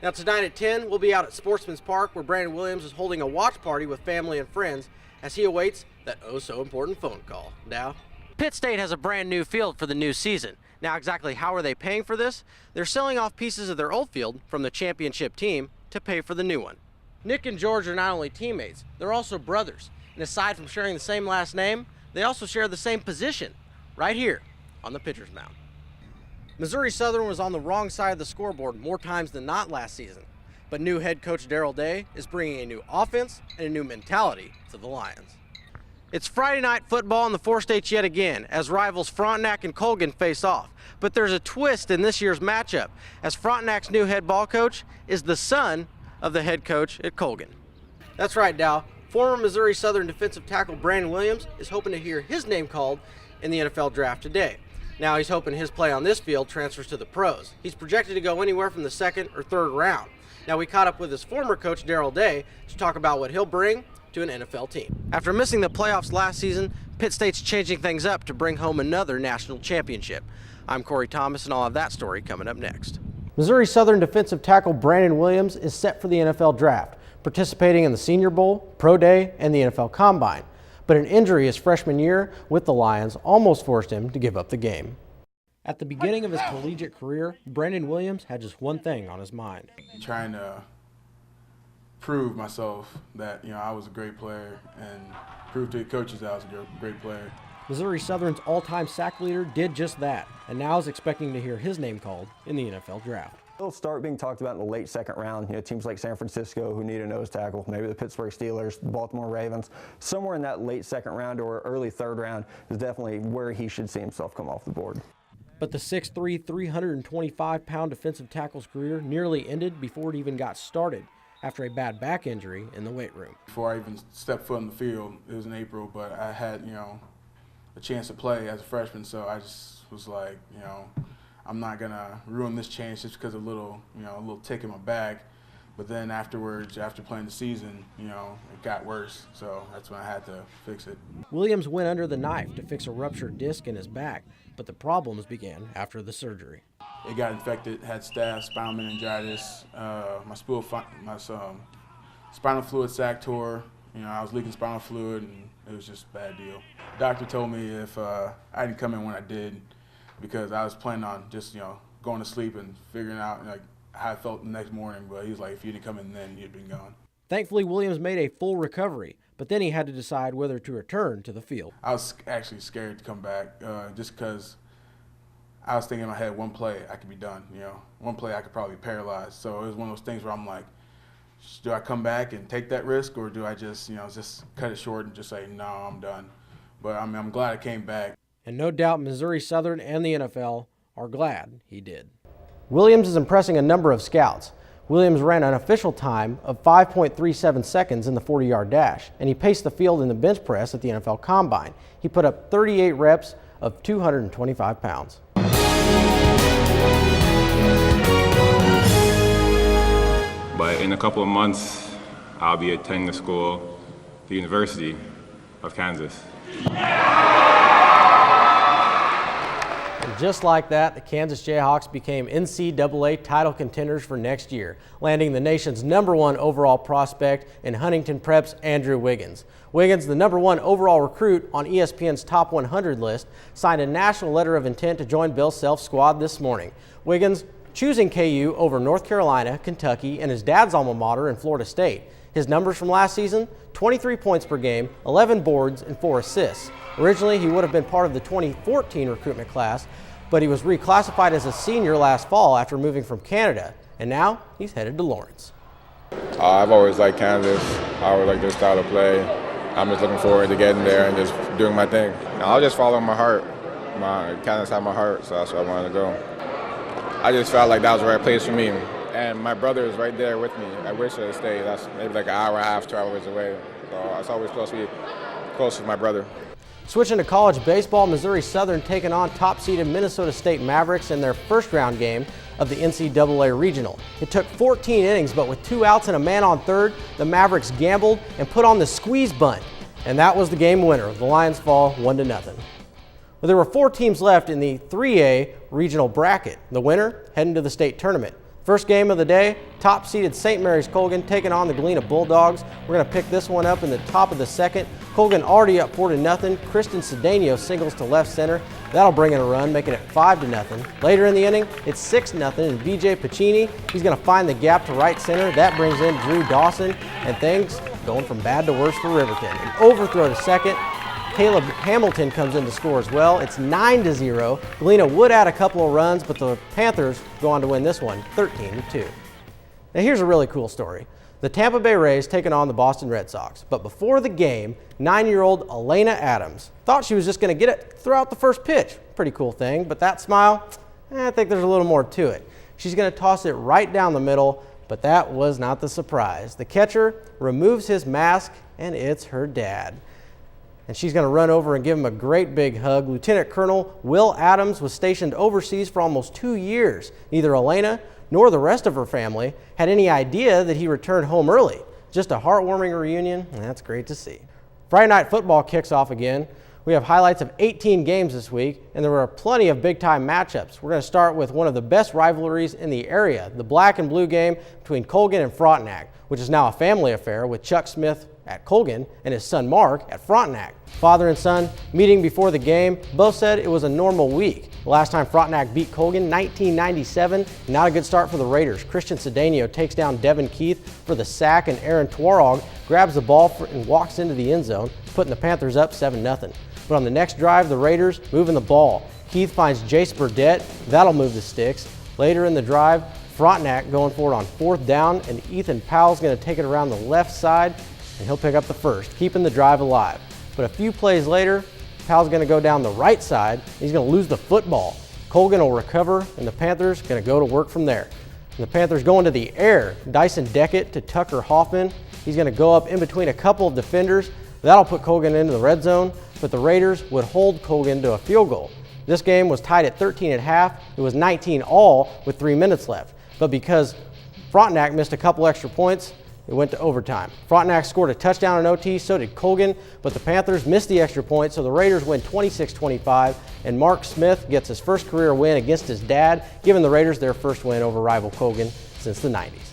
Now tonight at 10, we'll be out at Sportsman's Park where Brandon Williams is holding a watch party with family and friends as he awaits that oh-so-important phone call. Dow? Pitt State has a brand new field for the new season. Now exactly how are they paying for this? They're selling off pieces of their old field from the championship team to pay for the new one. Nick and George are not only teammates, they're also brothers. And aside from sharing the same last name, they also share the same position, right here on the pitcher's mound. Missouri Southern was on the wrong side of the scoreboard more times than not last season, but new head coach Darrell Day is bringing a new offense and a new mentality to the Lions. It's Friday night football in the four states yet again as rivals Frontenac and Colgan face off, but there's a twist in this year's matchup as Frontenac's new head ball coach is the son of the head coach at Colgan. That's right, Dow. Former Missouri Southern defensive tackle Brandon Williams is hoping to hear his name called in the NFL draft today. Now he's hoping his play on this field transfers to the pros. He's projected to go anywhere from the second or third round. Now we caught up with his former coach Darrell Day to talk about what he'll bring to an NFL team. After missing the playoffs last season, Pitt State's changing things up to bring home another national championship. I'm Corey Thomas and I'll have that story coming up next. Missouri Southern defensive tackle Brandon Williams is set for the NFL draft, participating in the Senior Bowl, Pro Day, and the NFL Combine. But an injury his freshman year with the Lions almost forced him to give up the game. At the beginning of his collegiate career, Brandon Williams had just one thing on his mind. Trying to prove myself that, I was a great player and prove to the coaches that I was a great player. Missouri Southern's all-time sack leader did just that, and now is expecting to hear his name called in the NFL draft. It'll start being talked about in the late second round. Teams like San Francisco who need a nose tackle, maybe the Pittsburgh Steelers, the Baltimore Ravens. Somewhere in that late second round or early third round is definitely where he should see himself come off the board. But the 6'3", 325-pound defensive tackle's career nearly ended before it even got started after a bad back injury in the weight room. Before I even stepped foot in the field, it was in April, but I had, a chance to play as a freshman, so I just was like, I'm not gonna ruin this chance just because of a little tick in my back. But then afterwards, after playing the season, it got worse. So that's when I had to fix it. Williams went under the knife to fix a ruptured disc in his back, but the problems began after the surgery. It got infected, had staph, spinal meningitis, my spinal fluid sac tore. I was leaking spinal fluid, and it was just a bad deal. The doctor told me if I didn't come in when I did, because I was planning on just, going to sleep and figuring out how I felt the next morning. But he was like, if you didn't come in then, you'd been gone. Thankfully, Williams made a full recovery, but then he had to decide whether to return to the field. I was actually scared to come back just because I was thinking in my head, one play, I could be done. One play, I could probably be paralyzed. So it was one of those things where I'm like, do I come back and take that risk, or do I just, just cut it short and just say, no, I'm done. But I'm glad I came back. And no doubt Missouri Southern and the NFL are glad he did. Williams is impressing a number of scouts. Williams ran an official time of 5.37 seconds in the 40-yard dash, and he paced the field in the bench press at the NFL Combine. He put up 38 reps of 225 pounds. But in a couple of months, I'll be attending the school, the University of Kansas. And just like that, the Kansas Jayhawks became NCAA title contenders for next year, landing the nation's #1 overall prospect in Huntington Prep's Andrew Wiggins. Wiggins, the #1 overall recruit on ESPN's Top 100 list, signed a national letter of intent to join Bill Self's squad this morning. Wiggins choosing KU over North Carolina, Kentucky, and his dad's alma mater in Florida State. His numbers from last season, 23 points per game, 11 boards, and 4 assists. Originally, he would have been part of the 2014 recruitment class, but he was reclassified as a senior last fall after moving from Canada, and now he's headed to Lawrence. I've always liked Kansas. I always liked their style of play. I'm just looking forward to getting there and just doing my thing. I'll just follow my heart. Kansas had my heart, so that's where I wanted to go. I just felt like that was the right place for me. And my brother is right there with me. I wish I had stayed. That's maybe like an hour and a half, 2 hours away. So it's always supposed to be close to my brother. Switching to college baseball, Missouri Southern taking on top-seeded Minnesota State Mavericks in their first-round game of the NCAA Regional. It took 14 innings, but with 2 outs and a man on third, the Mavericks gambled and put on the squeeze bunt. And that was the game winner. The Lions fall 1-0. Well, there were 4 teams left in the 3A regional bracket. The winner heading to the state tournament. First game of the day, top-seeded St. Mary's Colgan taking on the Galena Bulldogs. We're going to pick this one up in the top of the second. Colgan already up 4-0. Kristen Cedeno singles to left center. That'll bring in a run, making it 5-0. Later in the inning, it's 6-0, and VJ Pacini, he's going to find the gap to right center. That brings in Drew Dawson, and things going from bad to worse for Riverton. An overthrow to second. Caleb Hamilton comes in to score as well. It's 9-0. Galena would add a couple of runs, but the Panthers go on to win this one 13-2. Now here's a really cool story. The Tampa Bay Rays taking on the Boston Red Sox. But before the game, 9-year-old Elena Adams thought she was just going to get it throughout the first pitch. Pretty cool thing, but that smile, I think there's a little more to it. She's going to toss it right down the middle, but that was not the surprise. The catcher removes his mask, and it's her dad. And she's going to run over and give him a great big hug. Lieutenant Colonel Will Adams was stationed overseas for almost 2 years. Neither Elena nor the rest of her family had any idea that he returned home early. Just a heartwarming reunion, and that's great to see. Friday night football kicks off again. We have highlights of 18 games this week, and there were plenty of big-time matchups. We're going to start with one of the best rivalries in the area, the black and blue game between Colgan and Frontenac, which is now a family affair with Chuck Smith at Colgan and his son Mark at Frontenac. Father and son meeting before the game both said it was a normal week. The last time Frontenac beat Colgan, 1997, not a good start for the Raiders. Christian Cedeno takes down Devin Keith for the sack, and Aaron Twarog grabs the ball and walks into the end zone, putting the Panthers up 7-0. But on the next drive, the Raiders moving the ball. Keith finds Jace Burdett. That'll move the sticks. Later in the drive, Frontenac going for it on 4th down, and Ethan Powell's going to take it around the left side, and he'll pick up the first, keeping the drive alive. But a few plays later, Powell's going to go down the right side. He's going to lose the football. Colgan will recover, and the Panthers going to go to work from there. And the Panthers go into the air. Dyson Deckett to Tucker Hoffman. He's going to go up in between a couple of defenders. That'll put Colgan into the red zone, but the Raiders would hold Colgan to a field goal. This game was tied at 13 at half. It was 19 all with 3 minutes left. But because Frontenac missed a couple extra points, it went to overtime. Frontenac scored a touchdown in OT, so did Colgan, but the Panthers missed the extra point, so the Raiders win 26-25, and Mark Smith gets his first career win against his dad, giving the Raiders their first win over rival Colgan since the 90s.